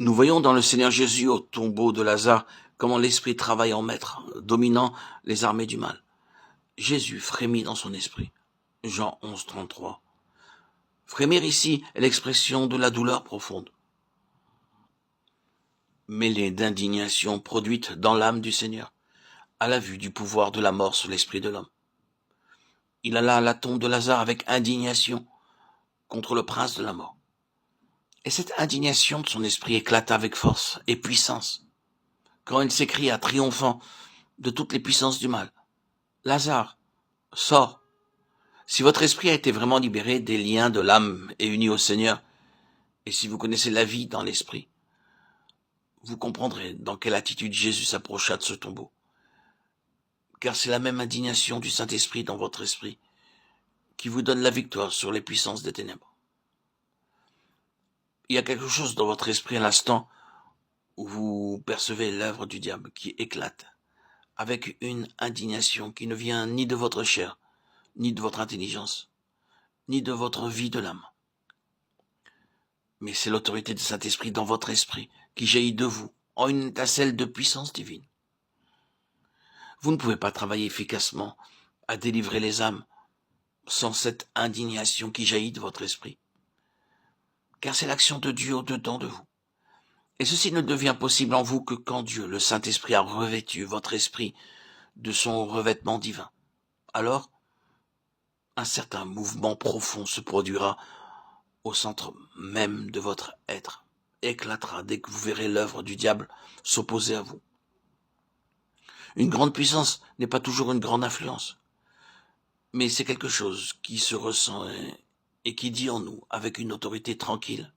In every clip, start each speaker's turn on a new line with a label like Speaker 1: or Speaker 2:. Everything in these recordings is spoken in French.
Speaker 1: Nous voyons dans le Seigneur Jésus au tombeau de Lazare comment l'Esprit travaille en maître, dominant les armées du mal. Jésus frémit dans son esprit. Jean 11, 33. Frémir ici est l'expression de la douleur profonde, mêlée d'indignation produite dans l'âme du Seigneur, à la vue du pouvoir de la mort sur l'esprit de l'homme. Il alla à la tombe de Lazare avec indignation contre le prince de la mort. Et cette indignation de son esprit éclata avec force et puissance, quand il s'écria triomphant de toutes les puissances du mal. Lazare, sors. Si votre esprit a été vraiment libéré des liens de l'âme et uni au Seigneur, et si vous connaissez la vie dans l'esprit, vous comprendrez dans quelle attitude Jésus s'approcha de ce tombeau. Car c'est la même indignation du Saint-Esprit dans votre esprit qui vous donne la victoire sur les puissances des ténèbres. Il y a quelque chose dans votre esprit à l'instant où vous percevez l'œuvre du diable qui éclate, avec une indignation qui ne vient ni de votre chair, ni de votre intelligence, ni de votre vie de l'âme. Mais c'est l'autorité du Saint-Esprit dans votre esprit qui jaillit de vous en une étincelle de puissance divine. Vous ne pouvez pas travailler efficacement à délivrer les âmes sans cette indignation qui jaillit de votre esprit. Car c'est l'action de Dieu au-dedans de vous. Et ceci ne devient possible en vous que quand Dieu, le Saint-Esprit, a revêtu votre esprit de son revêtement divin. Alors, un certain mouvement profond se produira au centre même de votre être, éclatera dès que vous verrez l'œuvre du diable s'opposer à vous. Une grande puissance n'est pas toujours une grande influence, mais c'est quelque chose qui se ressent et qui dit en nous, avec une autorité tranquille,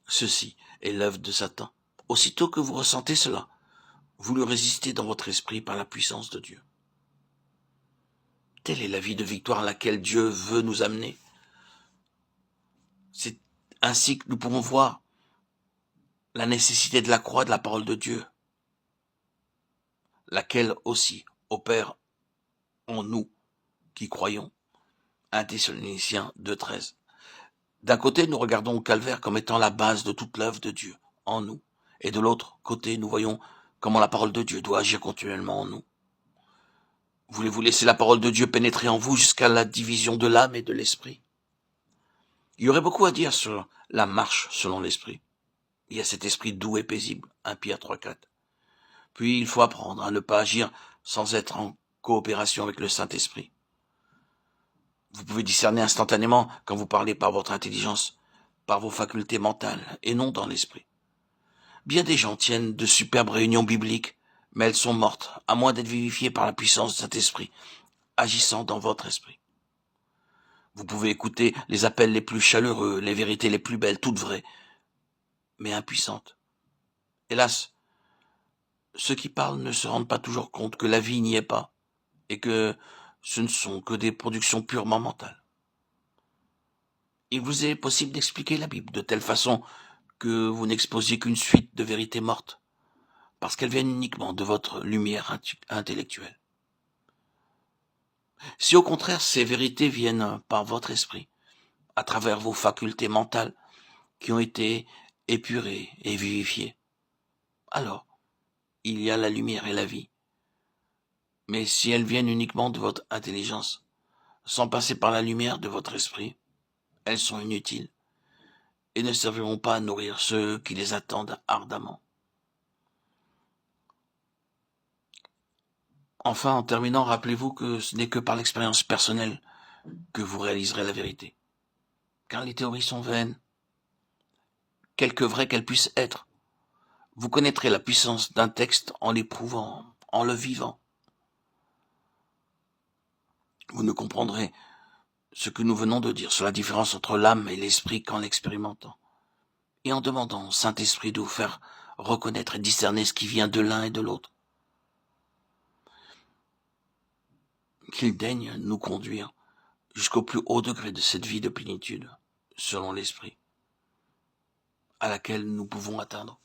Speaker 1: ceci est l'œuvre de Satan. Aussitôt que vous ressentez cela, vous lui résistez dans votre esprit par la puissance de Dieu. Telle est la vie de victoire à laquelle Dieu veut nous amener. C'est ainsi que nous pouvons voir la nécessité de la croix de la parole de Dieu, laquelle aussi opère en nous qui croyons. 1 Thessaloniciens 2,13. D'un côté, nous regardons au calvaire comme étant la base de toute l'œuvre de Dieu en nous. Et de l'autre côté, nous voyons comment la parole de Dieu doit agir continuellement en nous. Voulez-vous laisser la parole de Dieu pénétrer en vous jusqu'à la division de l'âme et de l'esprit? Il y aurait beaucoup à dire sur la marche selon l'esprit. Il y a cet esprit doux et paisible, 1 Pierre 3,4. Puis il faut apprendre à ne pas agir sans être en coopération avec le Saint-Esprit. Vous pouvez discerner instantanément quand vous parlez par votre intelligence, par vos facultés mentales, et non dans l'esprit. Bien des gens tiennent de superbes réunions bibliques, mais elles sont mortes, à moins d'être vivifiées par la puissance de cet esprit, agissant dans votre esprit. Vous pouvez écouter les appels les plus chaleureux, les vérités les plus belles, toutes vraies, mais impuissantes. Hélas, ceux qui parlent ne se rendent pas toujours compte que la vie n'y est pas, et que ce ne sont que des productions purement mentales. Il vous est possible d'expliquer la Bible de telle façon que vous n'exposiez qu'une suite de vérités mortes, parce qu'elles viennent uniquement de votre lumière intellectuelle. Si au contraire ces vérités viennent par votre esprit, à travers vos facultés mentales qui ont été épurées et vivifiées, alors il y a la lumière et la vie. Mais si elles viennent uniquement de votre intelligence, sans passer par la lumière de votre esprit, elles sont inutiles et ne serviront pas à nourrir ceux qui les attendent ardemment. Enfin, en terminant, rappelez-vous que ce n'est que par l'expérience personnelle que vous réaliserez la vérité. Car les théories sont vaines, quelque vraies qu'elles puissent être. Vous connaîtrez la puissance d'un texte en l'éprouvant, en le vivant. Vous ne comprendrez ce que nous venons de dire sur la différence entre l'âme et l'esprit qu'en l'expérimentant. Et en demandant au Saint-Esprit de vous faire reconnaître et discerner ce qui vient de l'un et de l'autre. Qu'il daigne nous conduire jusqu'au plus haut degré de cette vie de plénitude, selon l'Esprit, à laquelle nous pouvons atteindre.